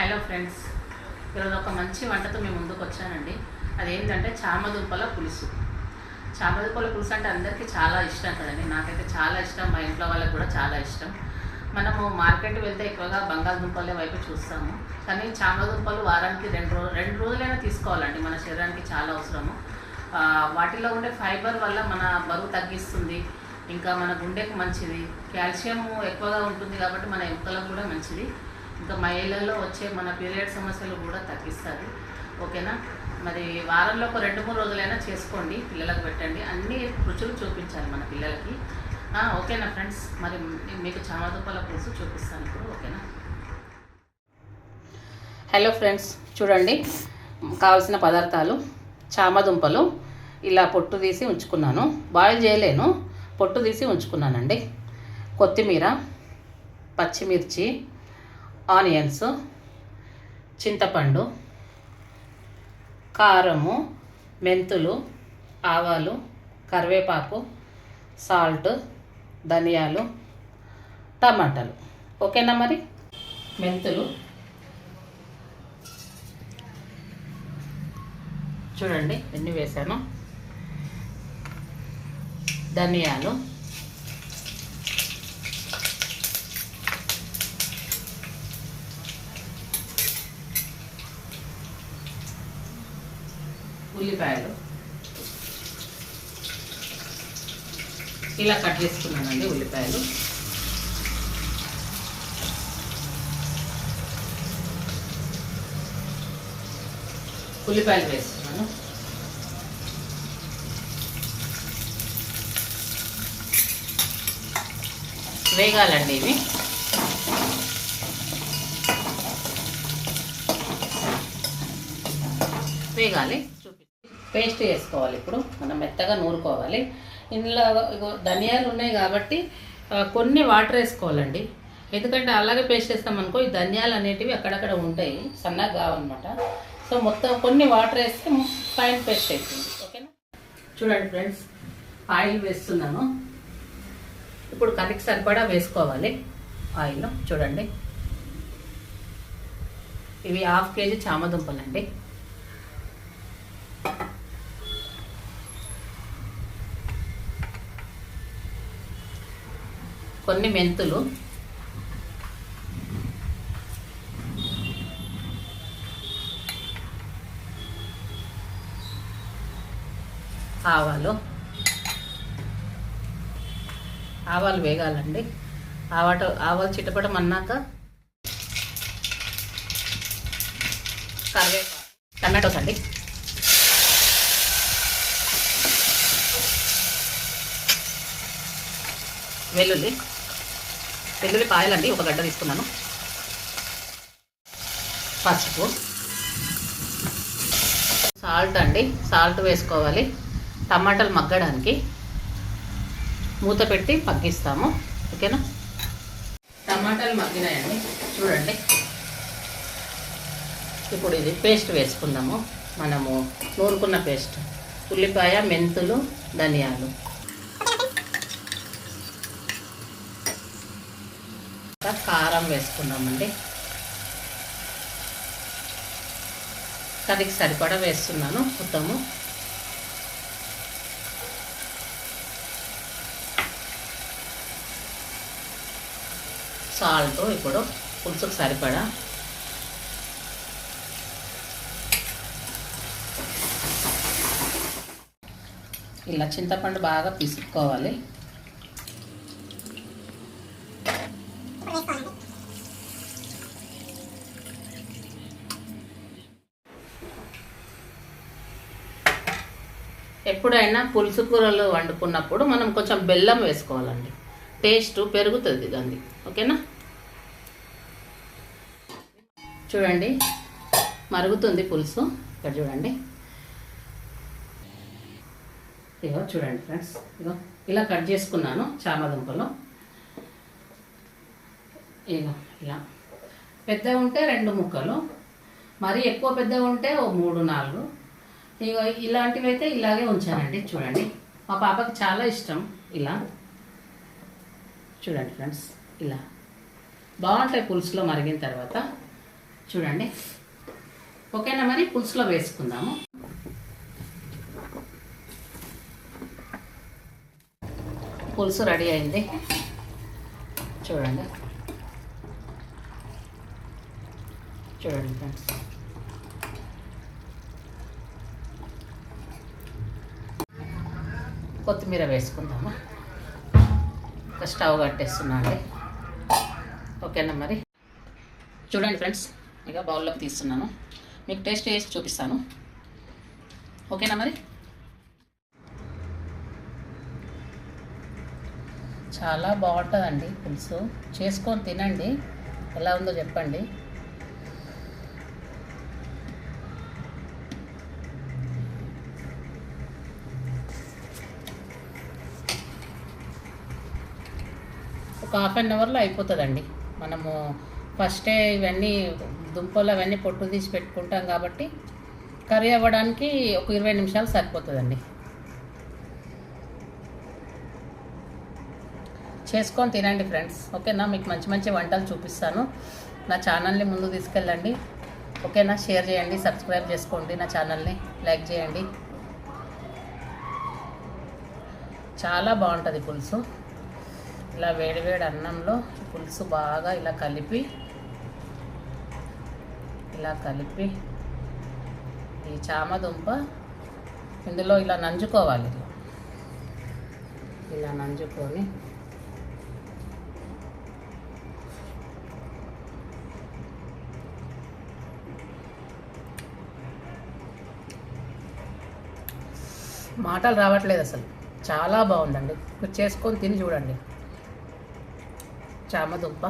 Hello friends, ఈరోజు ఒక మంచి వంటతో మేము ముందుకు వచ్చానండి. అదేంటంటే చామదుంపల పులుసు. చామదుంపల పులుసు అంటే అందరికీ చాలా ఇష్టం కదండి. నాకైతే చాలా ఇష్టం, మా ఇంట్లో వాళ్ళకి కూడా చాలా ఇష్టం. మనము మార్కెట్ వెళ్తే ఎక్కువగా బంగాళదుంపల వైపు చూస్తాము, కానీ చామదుంపలు వారానికి రెండు రోజులైనా తీసుకోవాలండి. మన శరీరానికి చాలా అవసరము. వాటిలో ఉండే ఫైబర్ వల్ల మన బరువు తగ్గిస్తుంది, ఇంకా మన గుండెకు మంచిది, కాల్షియం ఎక్కువగా ఉంటుంది కాబట్టి మన ఎముకలకు కూడా మంచిది, ఇంకా మహిళల్లో వచ్చే మన పీరియడ్ సమస్యలు కూడా తగ్గిస్తుంది. ఓకేనా? మరి వారంలో ఒక 2-3 రోజులైనా చేసుకోండి, పిల్లలకు పెట్టండి. అన్ని రుచులు చూపించాలి మన పిల్లలకి. ఓకేనా ఫ్రెండ్స్? మరి మీకు చామదుంపల పులుసు చూపిస్తాను ఇప్పుడు. ఓకేనా? హలో ఫ్రెండ్స్, చూడండి కావాల్సిన పదార్థాలు. చామదుంపలు ఇలా పొట్టు తీసి ఉంచుకున్నాను, బాయిల్ చేయలేను, పొట్టు తీసి ఉంచుకున్నానండి. కొత్తిమీర, పచ్చిమిర్చి, ఆనియన్స్, చింతపండు, కారము, మెంతులు, ఆవాలు, కరివేపాకు, సాల్ట్, ధనియాలు, టమాటాలు. ఓకేనా? మరి మెంతులు చూడండి ఎన్ని వేసాను. ధనియాలు, ఉల్లిపాయలు ఇలా కట్ చేసుకున్నానండి. ఉల్లిపాయలు వేస్తున్నాను. వేగాలండి ఇవి. వేగాలి. పేస్ట్ చేసుకోవాలి. ఇప్పుడు మనం మెత్తగా నూరుకోవాలి. ఇందులో ధనియాలు ఉన్నాయి కాబట్టి కొన్ని వాటర్ వేసుకోవాలండి. ఎందుకంటే అలాగే పేస్ట్ చేస్తామనుకో ఈ ధనియాలు అనేటివి అక్కడక్కడ ఉంటాయి, సన్నగా కావన్నమాట. సో మొత్తం కొన్ని వాటర్ వేస్తే ఫైన్ పేస్ట్ అవుతుంది. ఓకేనా? చూడండి ఫ్రెండ్స్, ఆయిల్ వేస్తున్నాను. ఇప్పుడు కర్రీకి సరిపడా వేసుకోవాలి ఆయిల్. చూడండి, ఇవి 1/2 kg చామదుంపలండి. కొన్ని మెంతులు, ఆవాలు వేగాలండి. ఆవాలు చిటపటం అన్నాక కరివేపాకు, టమాటోస్ అండి, వెల్లుల్లి పాయలండి, ఒక గడ్డ తీసుకున్నాను. పసుపు, సాల్ట్ అండి, సాల్ట్ వేసుకోవాలి. టమాటాలు మగ్గడానికి మూత పెట్టి మగ్గిస్తాము. ఓకేనా? టమాటాలు మగ్గినాయండి. చూడండి, ఇప్పుడు ఇది పేస్ట్ వేసుకుందాము. మనము నూరుకున్న పేస్ట్, ఉల్లిపాయ, మెంతులు, ధనియాలు, కారం వేసుకున్నామండి. కర్రీకి సరిపడా వేస్తున్నాను మొత్తము. సాల్ట్ ఇప్పుడు పులుసుకు సరిపడా. ఇలా చింతపండు బాగా పిసుక్కోవాలి. ఎప్పుడైనా పులుసు కూరలు వండుకున్నప్పుడు మనం కొంచెం బెల్లం వేసుకోవాలండి, టేస్ట్ పెరుగుతుంది దాన్ని. ఓకేనా? చూడండి మరుగుతుంది పులుసు. ఇక్కడ చూడండి, ఇగో చూడండి ఫ్రెండ్స్, ఇగో ఇలా కట్ చేసుకున్నాను చామదుంపలు. ఇగో ఇలా పెద్దగా ఉంటే 2 ముక్కలు, మరి ఎక్కువ పెద్దగా ఉంటే 3-4. ఇగో ఇలాంటివి అయితే ఇలాగే ఉంచానండి. చూడండి, మా పాపకి చాలా ఇష్టం ఇలా. చూడండి ఫ్రెండ్స్, ఇలా బాగుంటాయి పులుసులో మరిగిన తర్వాత. చూడండి. ఓకేనా, మరి పులుసులో వేసుకుందాము. పులుసు రెడీ అయింది. చూడండి చూడండి ఫ్రెండ్స్. కొత్తిమీర వేసుకుందాము. ఒక స్టవ్ కట్టేస్తున్నా అండి. ఓకేనా మరి. చూడండి ఫ్రెండ్స్, ఇక బౌల్లోకి తీస్తున్నాను. మీకు టేస్ట్ చేసి చూపిస్తాను. ఓకేనా మరి. చాలా బాగుంటుందండి పులుసు. చేసుకొని తినండి, ఎలా ఉందో చెప్పండి. ఒక హాఫ్ అన్ అవర్లో అయిపోతుందండి. మనము ఫస్టే ఇవన్నీ దుంపలు అవన్నీ పొట్టు తీసి పెట్టుకుంటాం కాబట్టి కర్రీ అవ్వడానికి ఒక 20 నిమిషాలు సరిపోతుందండి. చేసుకొని తినండి ఫ్రెండ్స్. ఓకేనా, మీకు మంచి మంచి వంటలు చూపిస్తాను. నా ఛానల్ని ముందు తీసుకెళ్ళండి. ఓకేనా, షేర్ చేయండి, సబ్స్క్రైబ్ చేసుకోండి, నా ఛానల్ని లైక్ చేయండి. చాలా బాగుంటుంది పులుసు. ఇలా వేడివేడి అన్నంలో పులుసు బాగా ఇలా కలిపి ఈ చామదుంప ఇందులో ఇలా నంజుకోవాలి. ఇలా నంజుకొని మాటలు రావట్లేదు అసలు. చాలా బాగుందండి. చేసుకొని తిని చూడండి చామదుంప.